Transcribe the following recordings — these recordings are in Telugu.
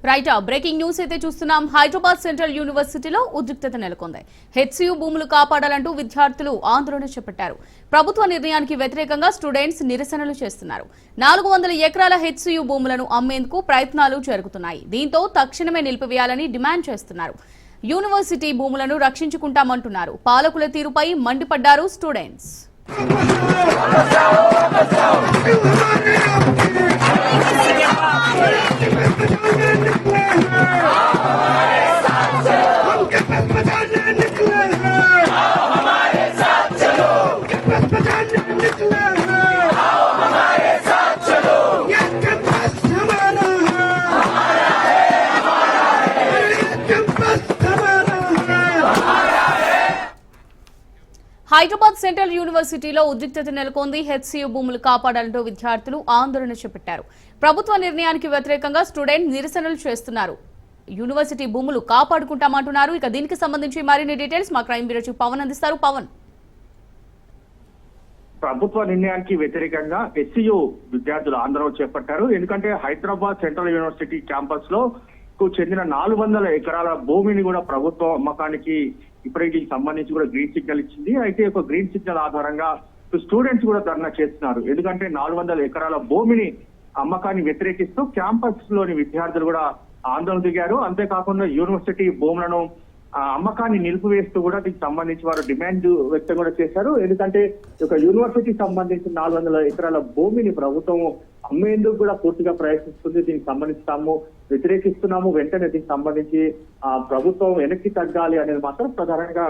రైట్ బ్రేకింగ్ న్యూస్ అయితే చూస్తున్నాం. హైదరాబాద్ సెంట్రల్ యూనివర్సిటీలో ఉద్రిక్తత నెలకొంది. హెచ్సియు భూములు కాపాడాలంటూ విద్యార్థులు ఆందోళన చేపట్టారు. ప్రభుత్వ నిర్ణయానికి వ్యతిరేకంగా స్టూడెంట్స్ నిరసనలు చేస్తున్నారు. 400 ఎకరాల హెచ్సియు భూములను అమ్మేందుకు ప్రయత్నాలు జరుగుతున్నాయి. దీంతో తక్షణమే నిలిపివేయాలని డిమాండ్ చేస్తున్నారు. యూనివర్సిటీ భూములను రక్షించుకుంటామంటున్నారు. పాలకుల తీరుపై మండిపడ్డారు స్టూడెంట్స్. హైదరాబాద్ సెంట్రల్ యూనివర్సిటీలో ఉద్రిక్తత నెలకొంది. హెచ్సియు భూములు కాపాడాలంటూ విద్యార్థులు ఆందోళన చేపట్టారు. ప్రభుత్వ నిర్ణయానికి వ్యతిరేకంగా స్టూడెంట్ నిరసనలు చేస్తున్నారు. యూనివర్సిటీ భూములు కాపాడుకుంటామంటున్నారు. ఇక దీనికి సంబంధించి మరిన్ని డీటెయిల్స్ మా క్రైమ్ బ్యూరో చీఫ్ పవన్ అందిస్తారు. పవన్, ప్రభుత్వ నిర్ణయానికి వ్యతిరేకంగా హెచ్సియు విద్యార్థులు ఆందోళన చేపట్టారు. ఎందుకంటే హైదరాబాద్ సెంట్రల్ యూనివర్సిటీ క్యాంపస్ లో చెందిన 400 ఎకరాల భూమిని కూడా ప్రభుత్వ అమ్మకానికి ఇప్పటికి సంబంధించి కూడా గ్రీన్ సిగ్నల్ ఇచ్చింది. అయితే ఒక గ్రీన్ సిగ్నల్ ఆధారంగా స్టూడెంట్స్ కూడా ధర్నా చేస్తున్నారు. ఎందుకంటే 400 ఎకరాల భూమిని అమ్మకాన్ని వ్యతిరేకిస్తూ క్యాంపస్ లోని విద్యార్థులు కూడా ఆందోళన దిగారు. అంతేకాకుండా యూనివర్సిటీ భూములను అమ్మకాన్ని నిలిపివేస్తూ కూడా దీనికి సంబంధించి వారు డిమాండ్ వ్యక్తం కూడా చేశారు. ఎందుకంటే ఒక యూనివర్సిటీకి సంబంధించిన 400 ఎకరాల భూమిని ప్రభుత్వం అమ్మేందుకు కూడా పూర్తిగా ప్రయత్నిస్తుంది. దీనికి సంబంధించి తాము వ్యతిరేకిస్తున్నాము. వెంటనే దీనికి సంబంధించి ప్రభుత్వం వెనక్కి తగ్గాలి అనేది మాత్రం ప్రధానంగా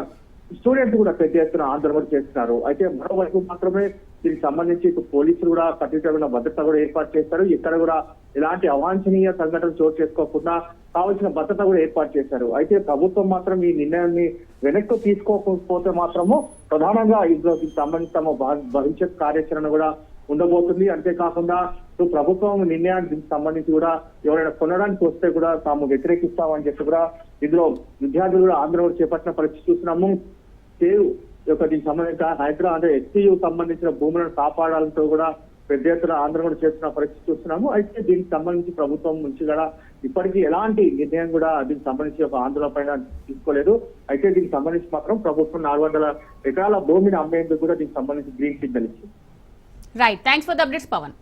స్టూడెంట్స్ కూడా పెద్ద ఎత్తున ఆందోళన చేస్తున్నారు. అయితే మరోవైపు మాత్రమే దీనికి సంబంధించి పోలీసులు కూడా కఠినమైన భద్రత కూడా ఏర్పాటు చేస్తారు. ఇక్కడ కూడా ఎలాంటి అవాంఛనీయ సంఘటనలు చోటు చేసుకోకుండా కావాల్సిన భద్రత కూడా ఏర్పాటు చేశారు. అయితే ప్రభుత్వం మాత్రం ఈ నిర్ణయాన్ని వెనక్కి తీసుకోకపోతే మాత్రము ప్రధానంగా దీనికి సంబంధించి తమ భవిష్యత్ కార్యాచరణ కూడా ఉండబోతుంది. అంతేకాకుండా ప్రభుత్వం నిర్ణయానికి దీనికి సంబంధించి కూడా ఎవరైనా కొనడానికి వస్తే కూడా తాము వ్యతిరేకిస్తామని చెప్పి కూడా ఇందులో విద్యార్థులు కూడా ఆందోళన చేపట్టిన పరిస్థితి చూస్తున్నాము. దీనికి సంబంధించిన హైదరాబాద్ అంటే హెచ్సియు సంబంధించిన భూములను కాపాడాలంటూ కూడా పెద్ద ఎత్తున ఆందోళన చేస్తున్న పరిస్థితి చూస్తున్నాము. అయితే దీనికి సంబంధించి ప్రభుత్వం నుంచి కూడా ఇప్పటికీ ఎలాంటి నిర్ణయం కూడా దీనికి సంబంధించి ఒక ఆందోళన పైన తీసుకోలేదు. అయితే దీనికి సంబంధించి మాత్రం ప్రభుత్వం 400 ఎకరాల భూమిని అమ్మేందుకు కూడా దీనికి సంబంధించి గ్రీన్ సిగ్నల్ ఇచ్చింది. Right, thanks for the updates Pawan.